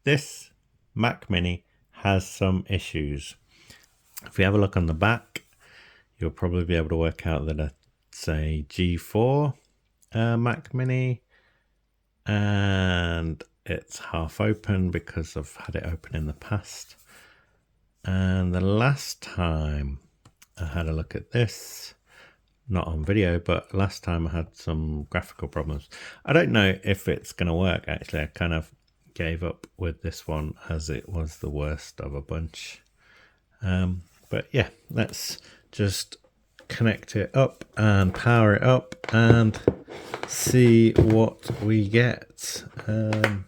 this Mac Mini has some issues. If we have a look on the back, you'll probably be able to work out that it's a G4 Mac Mini, and it's half open because I've had it open in the past. And the last time I had a look at this, not on video, but last time I had some graphical problems. I don't know if it's going to work, actually. I kind of gave up with this one as it was the worst of a bunch. But yeah, let's just connect it up and power it up and see what we get. I'll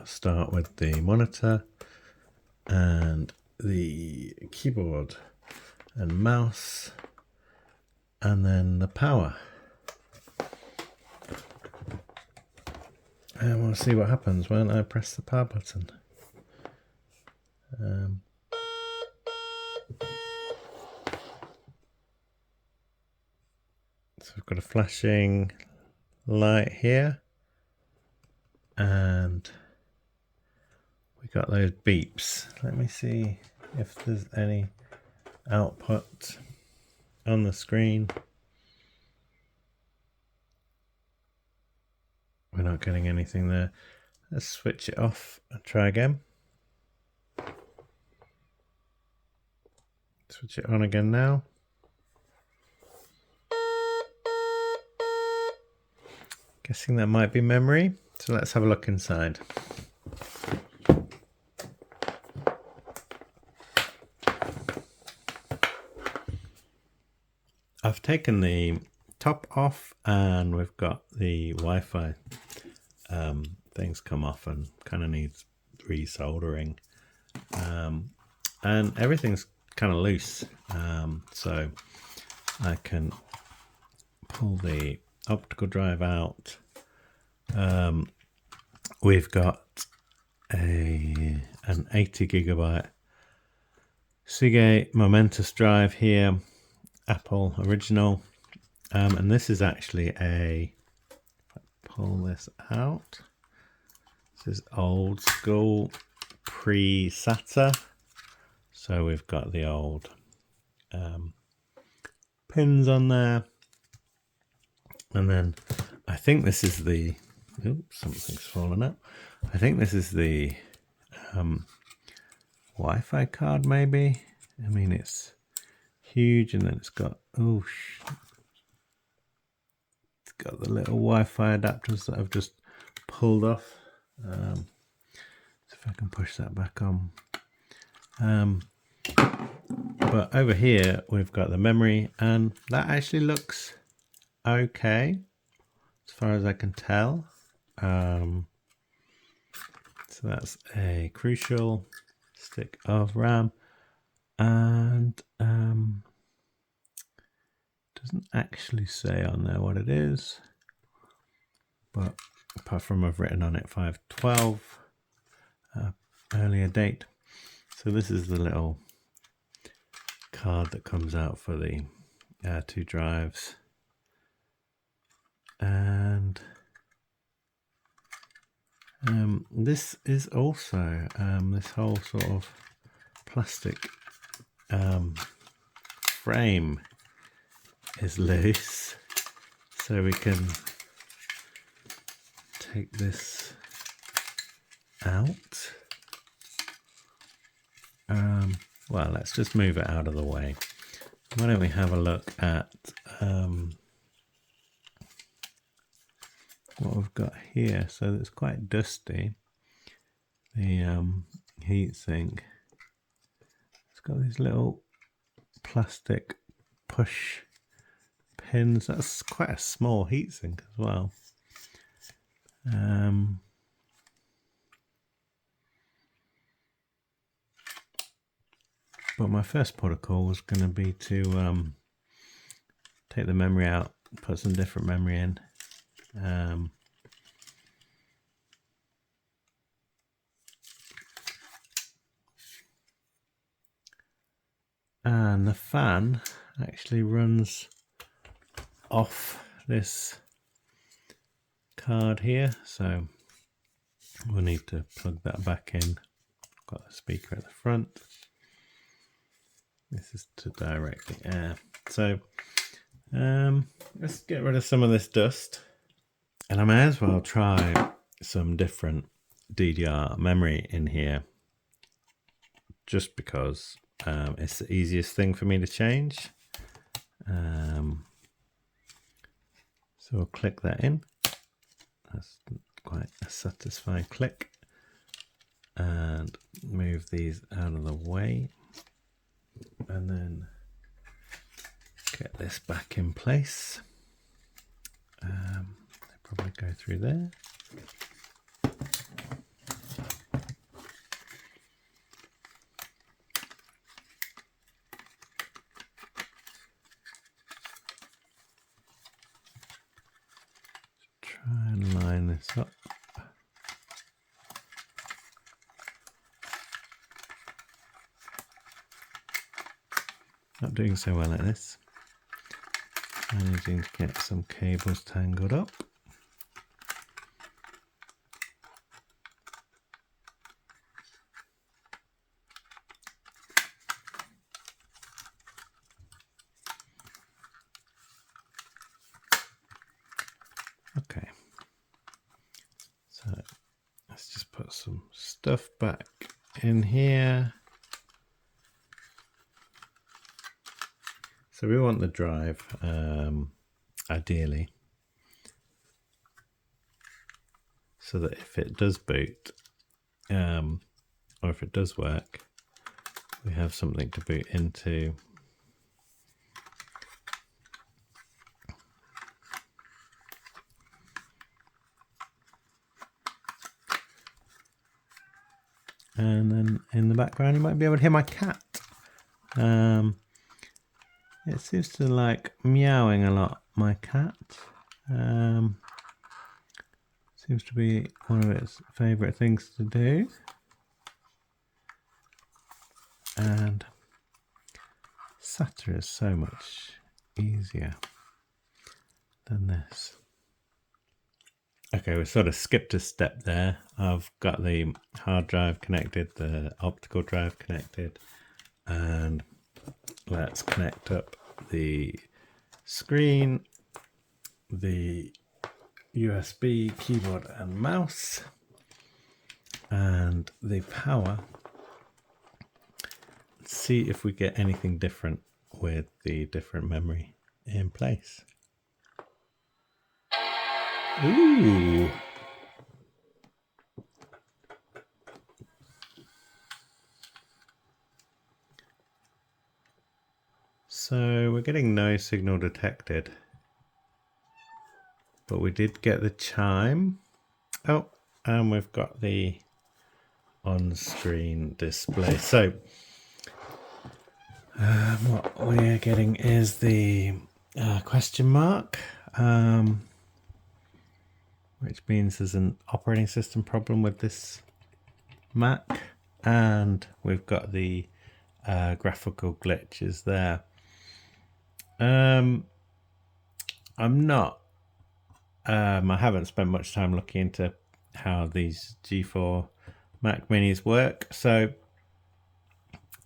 start with the monitor and the keyboard and mouse, and then the power. And we'll see what happens when I press the power button. So we've got a flashing light here, and we got those beeps. Let me see if there's any output on the screen. We're not getting anything there. Let's switch it off and try again. Switch it on again now. Guessing that might be memory. So let's have a look inside. I've taken the top off and we've got the Wi-Fi things come off and kind of needs resoldering, and everything's kind of loose, so I can pull the optical drive out. We've got an 80 gigabyte Seagate Momentous drive here, Apple original, and this is actually if I pull this out, this is old school pre-SATA. So we've got the old pins on there, and then I think this is the, oops, something's fallen out. I think this is the Wi-Fi card, maybe. I mean, it's huge, and then it's got, it's got the little Wi-Fi adapters that I've just pulled off. So if I can push that back on. But over here we've got the memory, and that actually looks okay as far as I can tell. So that's a Crucial stick of RAM, and doesn't actually say on there what it is, but apart from I've written on it 512 earlier date. So this is the little card that comes out for the two drives, and this is also this whole sort of plastic frame is loose, so we can take this out. Well, let's just move it out of the way. Why don't we have a look at what we've got here? So it's quite dusty. The heatsink. It's got these little plastic push pins. That's quite a small heatsink as well. But my first protocol was going to be to take the memory out, put some different memory in. And the fan actually runs off this card here, so we'll need to plug that back in. Got the speaker at the front. This is to direct the air. So let's get rid of some of this dust. And I may as well try some different DDR memory in here, just because it's the easiest thing for me to change. So we'll click that in. That's quite a satisfying click. And move these out of the way. And then get this back in place. They probably go through there. Try and line this up. Not doing so well at this. Managing to get some cables tangled up. Okay, so let's just put some stuff back in here. So we want the drive, ideally, so that if it does boot, or if it does work, we have something to boot into. And then in the background, you might be able to hear my cat. It seems to like meowing a lot, my cat. Seems to be one of its favourite things to do. And SATA is so much easier than this. Okay, we sort of skipped a step there. I've got the hard drive connected, the optical drive connected, and let's connect up the screen, the USB keyboard and mouse, and the power. Let's see if we get anything different with the different memory in place. Ooh. So we're getting no signal detected, but we did get the chime. Oh, and we've got the on-screen display. So what we're getting is the question mark, which means there's an operating system problem with this Mac, and we've got the graphical glitches there. I haven't spent much time looking into how these G4 Mac Minis work, so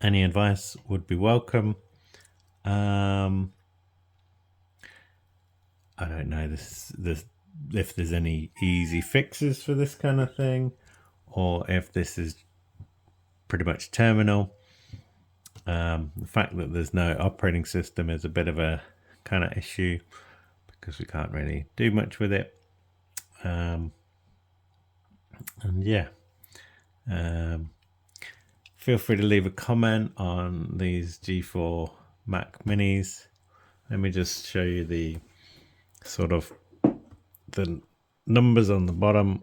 any advice would be welcome. I don't know if there's any easy fixes for this kind of thing, or if this is pretty much terminal. The fact that there's no operating system is a bit of a kind of issue, because we can't really do much with it. And yeah, feel free to leave a comment on these G4 Mac Minis. Let me just show you the sort of the numbers on the bottom,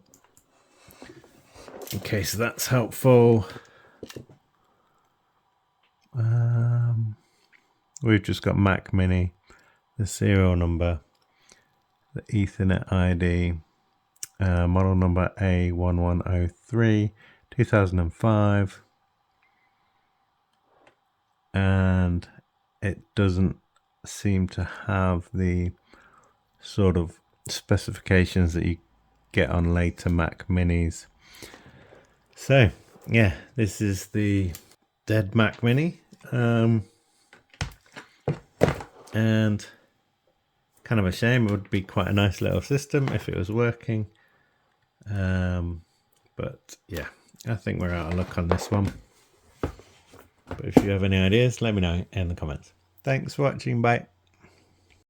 in case that's helpful. We've just got Mac Mini, the serial number, the Ethernet ID, model number A1103, 2005, and it doesn't seem to have the sort of specifications that you get on later Mac Minis. So yeah, this is the dead Mac Mini, and kind of a shame. It would be quite a nice little system if it was working, but yeah, I think we're out of luck on this one. But if you have any ideas, let me know in the comments. Thanks for watching. Bye.